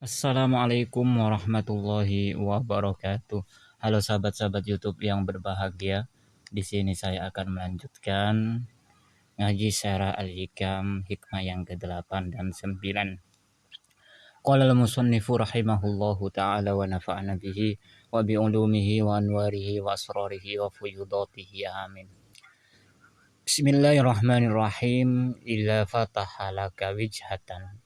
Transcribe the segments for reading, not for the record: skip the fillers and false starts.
Assalamualaikum warahmatullahi wabarakatuh. Halo sahabat-sahabat YouTube yang berbahagia. Di sini saya akan melanjutkan ngaji Syarah Al-Hikam hikmah yang ke-8 dan 9. Qala al-musannifu rahimahullahu ta'ala wa nafa'ana bihi wa bi ulumihi wa anwarihi wa asrarihi wa fuyudatihi amin. Bismillahirrahmanirrahim. Illa fataha laka wijhatan,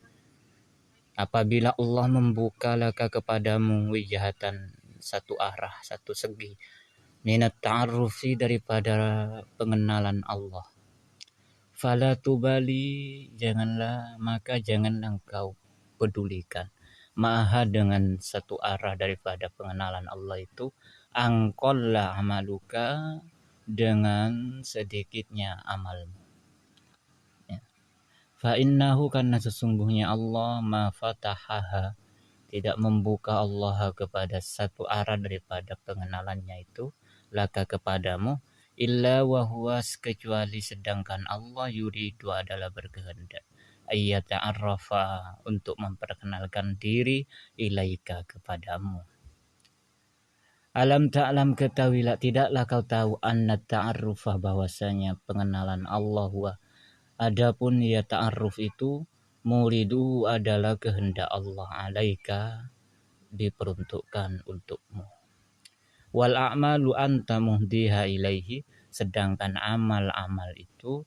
apabila Allah membuka laka kepadamu wijhatan, satu arah, satu segi, minat ta'arrufi, daripada pengenalan Allah, fala tubali, maka janganlah engkau pedulikan, ma'aha, dengan satu arah daripada pengenalan Allah itu, angkolla amaluka, dengan sedikitnya amalmu. Fa innahu, karena sesungguhnya Allah, ma fatahaha, tidak membuka Allah kepada satu arah daripada pengenalannya itu, laka kepadamu, illa wahwa, kecuali sedangkan Allah yuridu, adalah berkehendak, ayyata'arrafa, untuk memperkenalkan diri, ilaika, kepadamu. Alam ta'lam, ketahuilah, tidaklah kau tahu, anna ta'arrufa, bahwasanya pengenalan Allah, adapun ya ta'arruf itu, muridu, adalah kehendak Allah, alaika, diperuntukkan untukmu. Wal a'malu anta muhdiha ilaihi, sedangkan amal-amal itu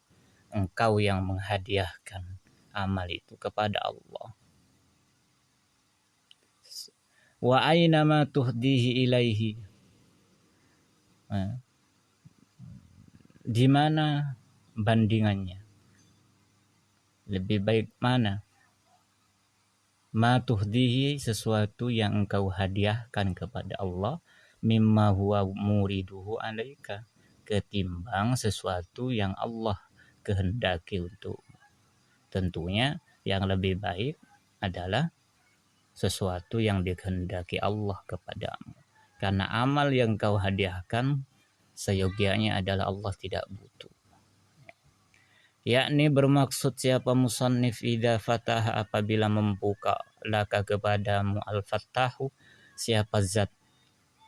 engkau yang menghadiahkan amal itu kepada Allah. Wa aina ma tuhdihi ilaihi, di mana bandingannya, lebih baik mana? Ma tuhdihi, sesuatu yang engkau hadiahkan kepada Allah, mimma huwa muriduhu alaika, ketimbang sesuatu yang Allah kehendaki untuk. Tentunya yang lebih baik adalah sesuatu yang dikehendaki Allah kepadamu, karena amal yang kau hadiahkan seyogianya adalah Allah tidak butuh. Yakni bermaksud siapa musannif, idza fataha, apabila membuka laka kepadamu, al-fattahu, siapa zat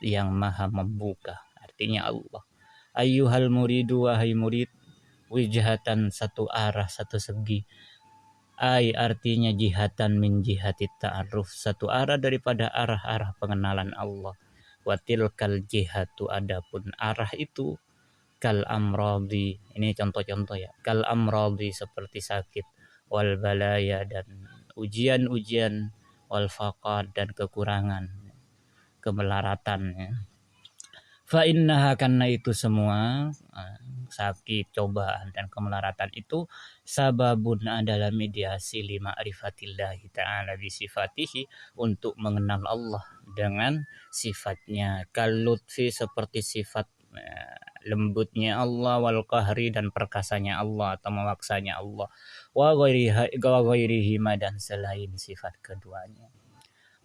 yang maha membuka, artinya Allah. Ayyuhal muridu, wahai murid, wijhatan, satu arah, satu segi, artinya jihatan min jihati ta'aruf, satu arah daripada arah-arah pengenalan Allah. Watilkal jihatu, adapun arah itu, kal amradi, ini contoh-contoh ya, kal amradi, seperti sakit, wal balaya, dan ujian-ujian, wal faqad, dan kekurangan, kemelaratan ya. Fa innaha, karena itu semua, sakit, cobaan, dan kemelaratan itu, sababun, adalah mediasi, lima arifatillahi ta'ala bisifatihi, untuk mengenal Allah dengan sifatnya, kalutfi, seperti sifat lembutnya Allah, wal qahri, dan perkasanya Allah atau memaksanya Allah, wa ghairihi, dan selain sifat keduanya.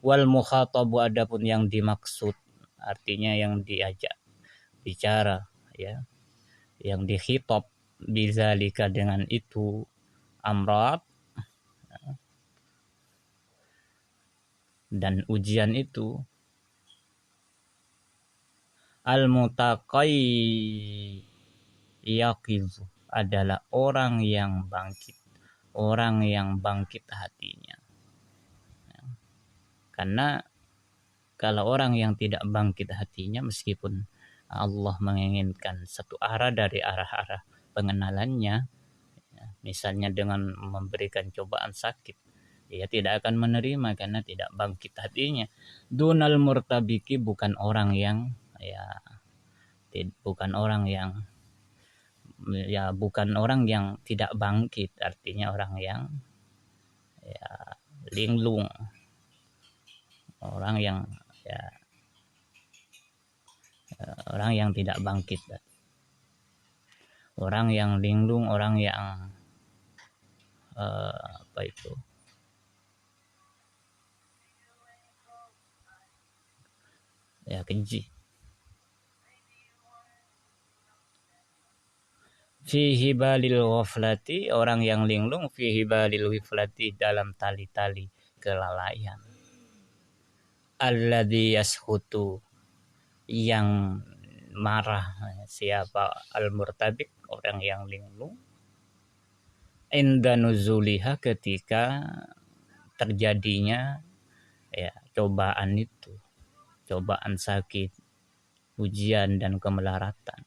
Wal mukhatabu, adapun yang dimaksud, artinya yang diajak bicara ya, yang dikhitab, bizalika, dengan itu, amrad, dan ujian itu, al-mutaqayyaqiz, adalah orang yang bangkit hatinya. Karena kalau orang yang tidak bangkit hatinya, meskipun Allah menginginkan satu arah dari arah-arah pengenalannya, misalnya dengan memberikan cobaan sakit, ia tidak akan menerima karena tidak bangkit hatinya. Dunal murtabiki, bukan orang yang tidak bangkit, artinya orang yang linglung, orang yang tidak bangkit, orang yang linglung, orang yang keji. Fihi balil ghaflati, orang yang linglung, fihi balil ghaflati, dalam tali-tali kelalaian. alladzi yashutu, yang marah. Siapa? Al-murtabik, orang yang linglung. Inda nuzuliha, ketika terjadinya ya cobaan itu, cobaan sakit, ujian dan kemelaratan.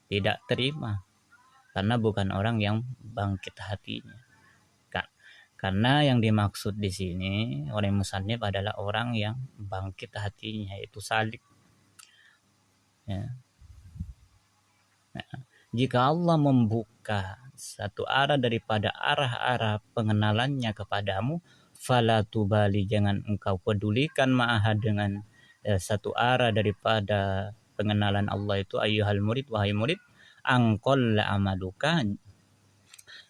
Tidak terima karena bukan orang yang bangkit hatinya. Karena yang dimaksud di sini oleh musannif adalah orang yang bangkit hatinya, yaitu salik. Ya. Nah, jika Allah membuka satu arah daripada arah-arah pengenalannya kepadamu, fala tubali, jangan engkau pedulikan ma'aha dengan satu arah daripada pengenalan Allah itu, ayyuhal murid, wahai murid, angkol amaluka,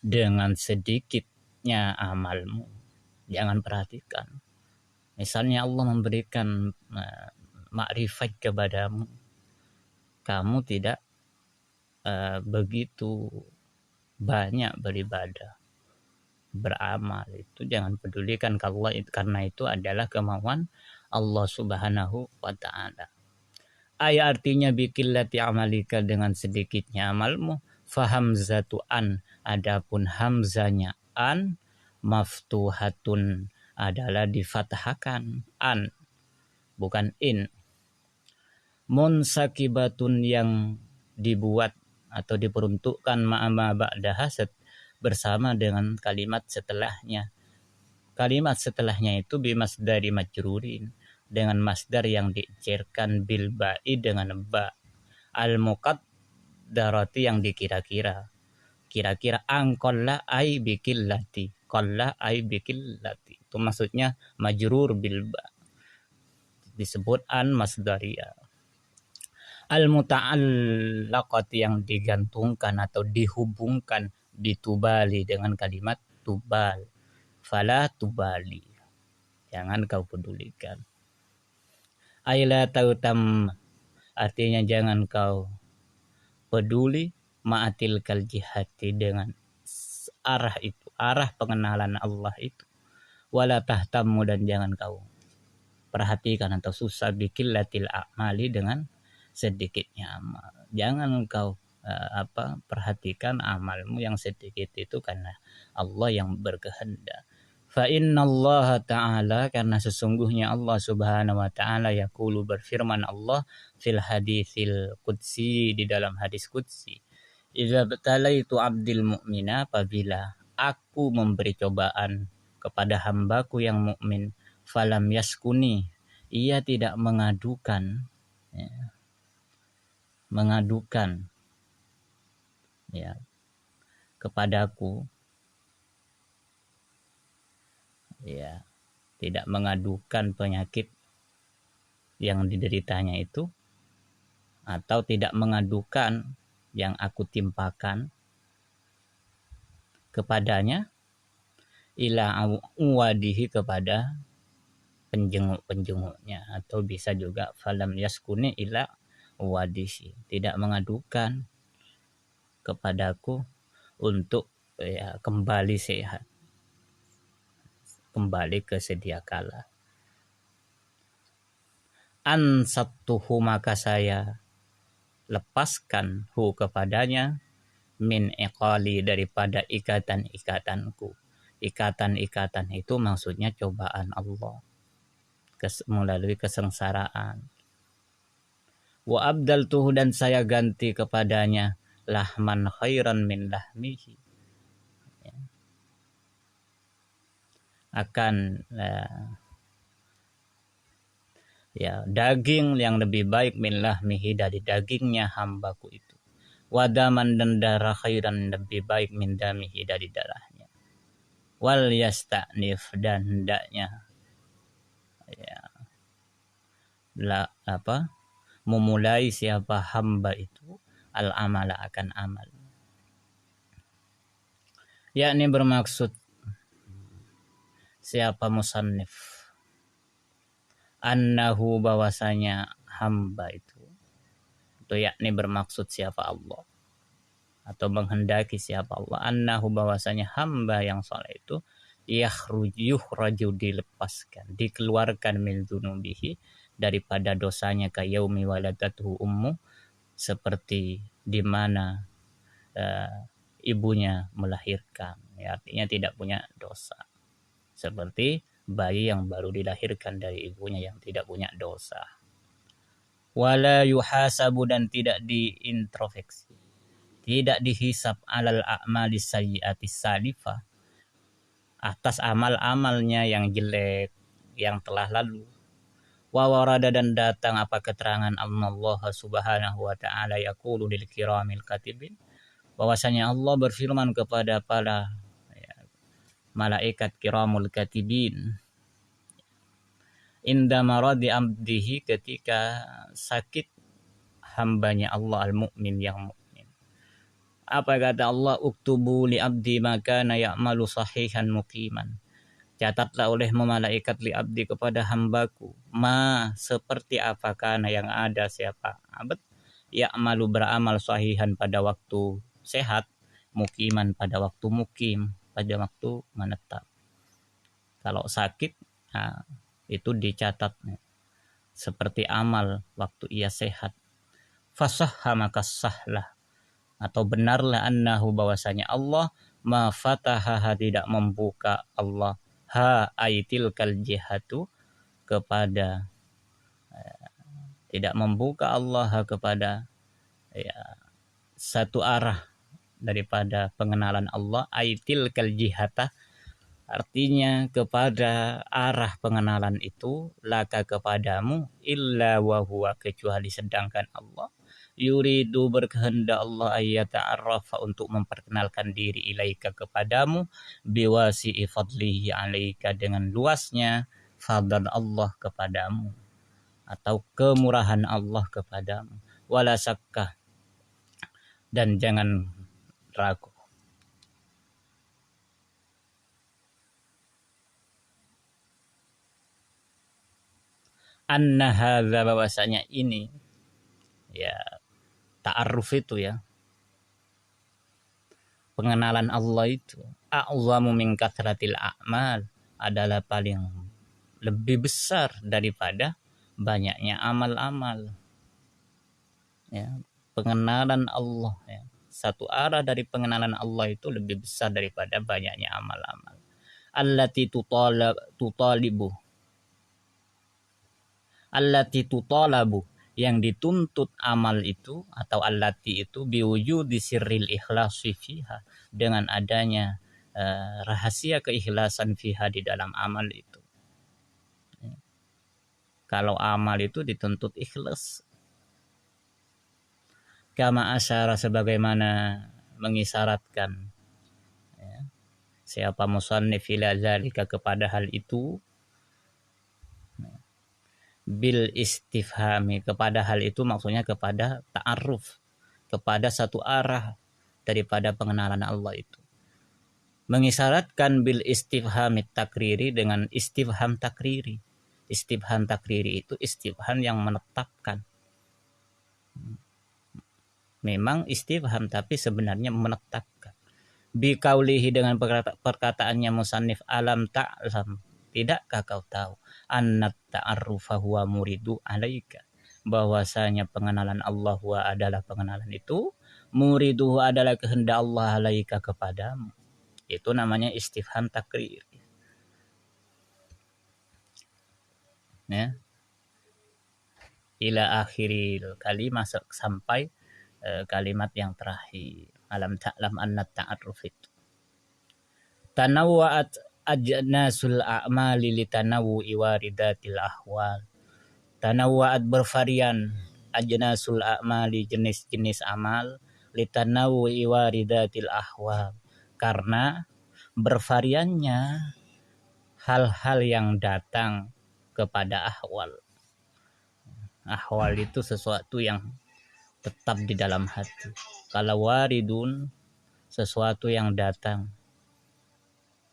dengan sedikitnya amalmu. Jangan perhatikan. Misalnya Allah memberikan makrifat kepadamu, kamu tidak begitu banyak beribadah, beramal, itu jangan pedulikan kalau karena itu adalah kemauan Allah Subhanahu wa taala. Ayat artinya bikillati amalika, dengan sedikitnya amalmu. Fahamzatu an, adapun hamzanya an, maftuhatun, adalah difathahkan, an bukan in. Munsakibatun, yang dibuat atau diperuntukkan ma'ama ba'daha, bersama dengan kalimat setelahnya. Kalimat setelahnya itu bimasdari majrurin, dengan masdar yang dicerkan bil ba'i, dengan ba. Al muqaddarati, yang dikira-kira. Kira-kira, angkolla ay bikillati, kolla ay bikillati, itu maksudnya majrur bil ba, disebut an masdariyah. Al muta'allaqati, yang digantungkan atau dihubungkan, ditubali, dengan kalimat tubal. Fala tubali, jangan kau pedulikan. Aila tautam, artinya jangan kau peduli, ma'atil kal jihati, dengan arah itu, arah pengenalan Allah itu. Wala tahtamu, dan jangan kau perhatikan atau susah bikillatil a'mali, dengan sedikitnya amal. Jangan kau perhatikan amalmu yang sedikit itu, karena Allah yang berkehendak. Fa innallaha ta'ala, karena sesungguhnya Allah Subhanahu wa ta'ala, yaqulu, berfirman Allah, fil haditsil qudsi, di dalam hadis qudsi, idza batalaitu abdil mu'mina, apabila aku memberi cobaan kepada hambaku yang mukmin, falam yaskuni, ia tidak mengadukan, ya, ya, kepadaku, ya, tidak mengadukan penyakit yang dideritanya itu, atau tidak mengadukan yang aku timpakan kepadanya, ila uwadihi, kepada penjenguk-penjenguknya, atau bisa juga falam yaskuni ila uwadihi, tidak mengadukan kepadaku untuk ya kembali sehat, kembali ke sedia kala. Ansatuhu, maka saya lepaskan hu, kepadanya, min iqali, daripada ikatan-ikatanku. Ikatan-ikatan itu maksudnya cobaan Allah, melalui kesengsaraan. Wa abdaltuhu, dan saya ganti kepadanya, lahman khairan min lahmihi, akan ya daging yang lebih baik, min lahmihi, dari dagingnya hambaku itu. Wadaman, dan darah, khairan, lebih baik, min damihi, dari darahnya. Wal yasta'nif, dan hendaknya ya memulai siapa hamba itu al amala, akan amal. Yakni bermaksud siapa musannif, annahu, bahwasanya hamba itu yakni bermaksud siapa Allah, atau menghendaki siapa Allah, annahu, bahwasanya hamba yang saleh itu, yukhraju dilepaskan, dikeluarkan min dzunubihi daripada dosanya ka yaumi waladatuhu ummu, seperti di mana ibunya melahirkan, ya, artinya tidak punya dosa, seperti bayi yang baru dilahirkan dari ibunya yang tidak punya dosa. Wala yuhasabu, dan tidak diintrospeksi, tidak dihisab alal a'mali sayyi'ati salifah, atas amal-amalnya yang jelek yang telah lalu. Wa warada, dan datang apa keterangan Allah subhanahu wa ta'ala yaqulu lil kiramil katibin, bahwasanya Allah berfirman kepada para malaikat kiramul katibin, inda maradi abdihi, ketika sakit hambanya Allah al-mu'min, yang mukmin. Apa kata Allah? Uktubu li abdi maka na ya'malu sahihan muqiman. Catatlah olehmu malaikat li abdi, kepada hambaku, ma seperti apakah yang ada siapa abad ya'malu beramal sahihan pada waktu sehat, mukiman pada waktu mukim, pada waktu menetap. Kalau sakit, itu dicatat seperti amal waktu ia sehat. Fasahha, maka sahlah atau benarlah, annahu, bahwasanya Allah ma fataha, tidak membuka Allah, aitil kal jihatu, kepada tidak membuka Allah kepada satu arah daripada pengenalan Allah, aitil kal jihata, artinya kepada arah pengenalan itu, laka, kepadamu, illa wa huwa, kecuali sedangkan Allah yuridu, berkehendak Allah, ayyata'arrafa, untuk memperkenalkan diri, ilaika, kepadamu, biwasi'i fadlihi alaika, dengan luasnya fadl Allah kepadamu atau kemurahan Allah kepadamu. Wala syakka, dan jangan ragu, anna hadza, bahwasanya ini, ya, ta'aruf itu, ya, pengenalan Allah itu, a'zamu min kathratil a'mal, adalah paling lebih besar daripada banyaknya amal-amal. Ya, pengenalan Allah, ya, satu arah dari pengenalan Allah itu lebih besar daripada banyaknya amal-amal. Allati tutalabu, yang dituntut amal itu, atau allati itu, biwujudi sirril ikhlasi fiha, dengan adanya rahasia keikhlasan fiha, di dalam amal itu. Kalau amal itu dituntut ikhlas, kama asyara, sebagaimana mengisyaratkan siapa musannif ila zalika, kepada hal itu, bil istifhami, kepada hal itu maksudnya kepada ta'aruf, kepada satu arah daripada pengenalan Allah itu. Mengisyaratkan bil istifhami takriri, dengan istifham takriri. Istifham takriri itu istifham yang menetapkan. Memang istifham, tapi sebenarnya menetapkan. Bi kaulihi, dengan perkataannya musannif, alam ta'lam, tidakkah kau tahu, annat ta'arrufa huwa muridu alaika, bahwasanya pengenalan Allah adalah pengenalan itu, muridu adalah kehendak Allah alaika, kepadamu. Itu namanya istifham takrir. Ya. Ila akhiril kalimat, sampai kalimat yang terakhir, alam ta'lam annat ta'arruf itu. Tanawwa'at ajnasul a'mali litanawwu'i waridatil ahwal. Tanawwa'at, bervarian, ajnasul a'mali, jenis-jenis amal, litanawwu'i waridatil ahwal, karena bervariannya hal-hal yang datang kepada ahwal. Ahwal itu sesuatu yang tetap di dalam hati. Kalau waridun, sesuatu yang datang.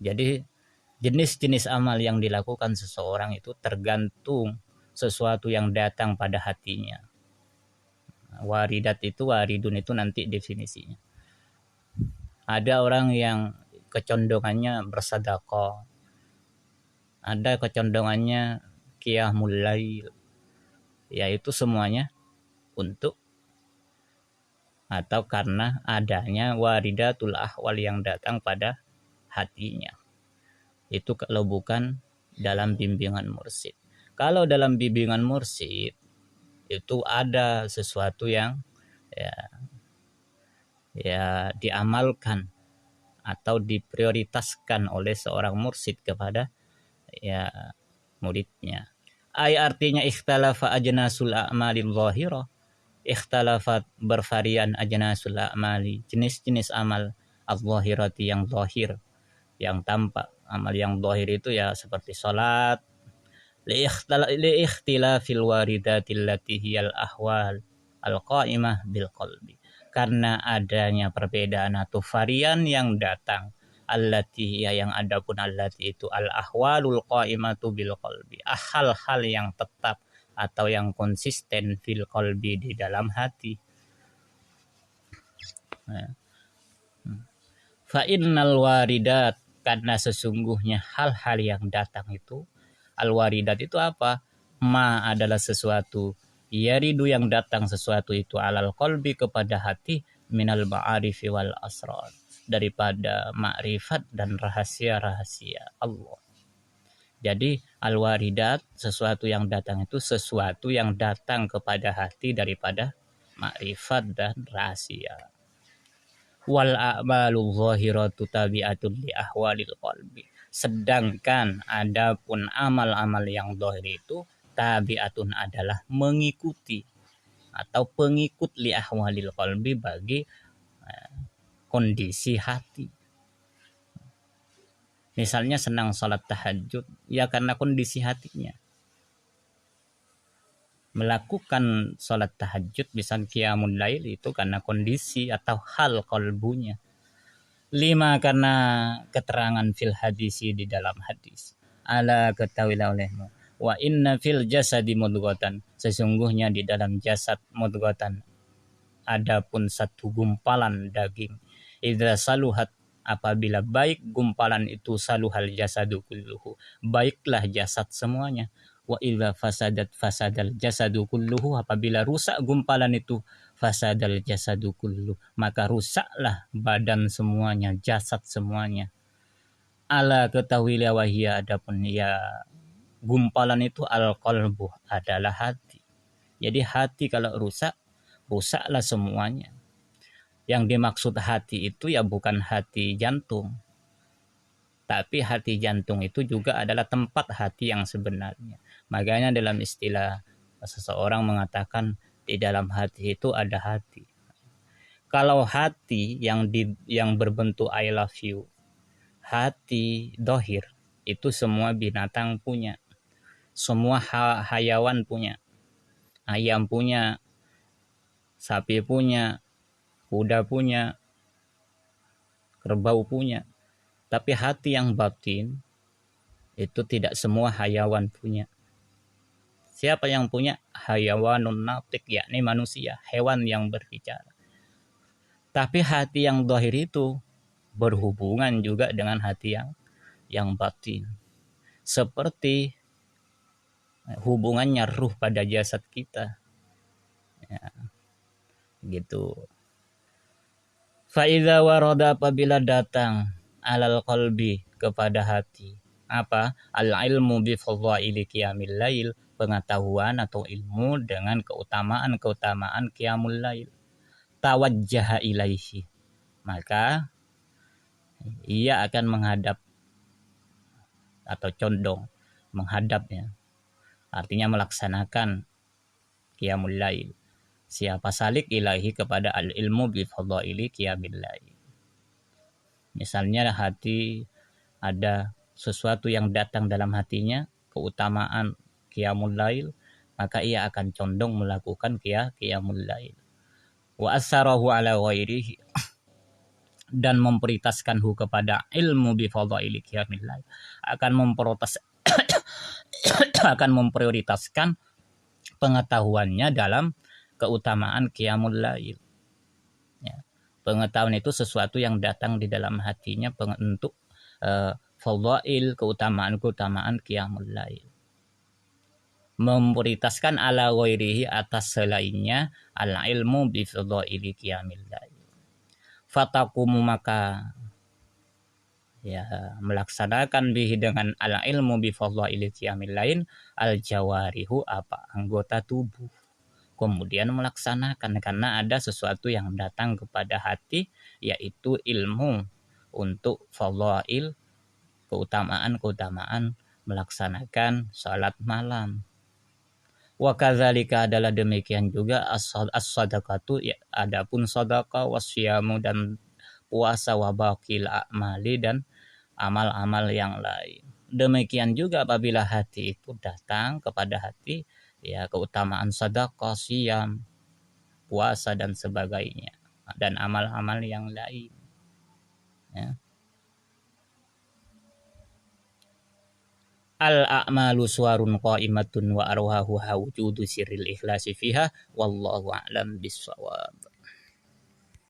Jadi jenis-jenis amal yang dilakukan seseorang itu tergantung sesuatu yang datang pada hatinya. Waridat itu, waridun itu nanti definisinya. Ada orang yang kecondongannya bersedekah, ada kecondongannya qiyamul lail, yaitu semuanya untuk atau karena adanya waridatul ahwal yang datang pada hatinya. Itu kalau bukan dalam bimbingan mursyid. Kalau dalam bimbingan mursyid itu ada sesuatu yang ya, ya diamalkan atau diprioritaskan oleh seorang mursyid kepada ya muridnya. Artinya ikhtalafa ajnasul a'malil zahirah, ikhtalafat bervarian ajnasul a'mali, jenis-jenis amal az-zahirati yang zahir, yang tampak. Amal yang zahir itu ya seperti salat, li ikhtilafil waridatil lati hiyal ahwal al-qa'imah bil qalbi, karena adanya perbedaan atau varian yang datang, allati ya yang ada pun allati itu al ahwalul qa'imatu bil qalbi, hal-hal yang tetap atau yang konsisten fil qalbi di dalam hati. Fa innal waridat, karena sesungguhnya hal-hal yang datang itu, al waridat itu apa? Ma adalah sesuatu, yaridu yang datang sesuatu itu alal qalbi kepada hati, minal ma'arifi wal asrar, daripada makrifat dan rahasia-rahasia Allah. Jadi al-waridat, sesuatu yang datang itu sesuatu yang datang kepada hati daripada makrifat dan rahasia. Wal a'malu zahiratu tabi'atun li ahwalil qalbi. Sedangkan adapun amal-amal yang zahir itu tabi'atun adalah mengikuti atau pengikut li ahwalil qalbi bagi kondisi hati. Misalnya senang sholat tahajud, ya karena kondisi hatinya. Melakukan sholat tahajud, misalnya qiyamul lail, itu karena kondisi atau hal qalbunya. 5, karena keterangan fil hadisi di dalam hadis. Ala ketahuilah olehmu, wa inna fil jasadi mudghatan, sesungguhnya di dalam jasad mudghatan, adapun satu gumpalan daging. Idza saluhat, apabila baik gumpalan itu, saluhal jasadu kulluhu, baiklah jasad semuanya. Wa idza fasadat fasadal jasadu kulluhu, apabila rusak gumpalan itu, fasadal jasadu kulluhu, maka rusaklah badan semuanya, jasad semuanya. Ala ketahuilah wahia, adapun ya gumpalan itu al qalbu, adalah hati. Jadi hati kalau rusak, rusaklah semuanya. Yang dimaksud hati itu ya bukan hati jantung, tapi hati jantung itu juga adalah tempat hati yang sebenarnya. Makanya dalam istilah seseorang mengatakan di dalam hati itu ada hati. Kalau hati yang berbentuk I love you, hati dohir, itu semua binatang punya, semua hayawan punya, ayam punya, sapi punya, kuda punya, kerbau punya. Tapi hati yang batin itu tidak semua hayawan punya. Siapa yang punya? Hayawanun natik, yakni manusia, hewan yang berbicara. Tapi hati yang zahir itu berhubungan juga dengan hati yang batin. Seperti hubungannya ruh pada jasad kita. Ya, gitu. Fa'idha warada, apabila datang alal qalbi, kepada hati, apa? Al-ilmu bi fadhaili qiyamil lail, pengetahuan atau ilmu dengan keutamaan qiyamul lail. Tawajjaha ilaihi, maka ia akan menghadap atau condong menghadapnya. Artinya melaksanakan qiyamul lail. Siapa salik ilahi, kepada al-ilmu bi fadhaili qiyamil lail. Misalnya hati ada sesuatu yang datang dalam hatinya, keutamaan qiyamul lail, maka ia akan condong melakukan qiyamul lail. Wa asarahu ala ghairihi, dan memprioritaskanhu kepada ilmu bi fadhaili qiyamil lail, akan memprioritaskan pengetahuannya dalam keutamaan qiyamul lail. Ya. Pengetahuan itu sesuatu yang datang di dalam hatinya untuk fadhail, keutamaan qiyamul lail. Memprioritaskan ala ghairihi atas selainnya al ilmu bi fadhaili qiyamil lail. Fatakumu maka ya melaksanakan bihi dengan al ilmu bi fadhaili qiyamil lail al jawarihu apa anggota tubuh. Kemudian melaksanakan karena ada sesuatu yang datang kepada hati yaitu ilmu untuk fadhail, keutamaan melaksanakan salat malam. Wa kadzalika adalah demikian juga as-sadaqatu ya, adapun sedekah wasyamu dan puasa wa baqil a'mali dan amal-amal yang lain. Demikian juga apabila hati itu datang kepada hati ya keutamaan sedekah, siam, puasa dan sebagainya dan amal-amal yang lain. Ya. Al-a'malu suwarun qa'imatun wa arwahu wujudu sirril ikhlasi fiha wallahu a'lam bissawab.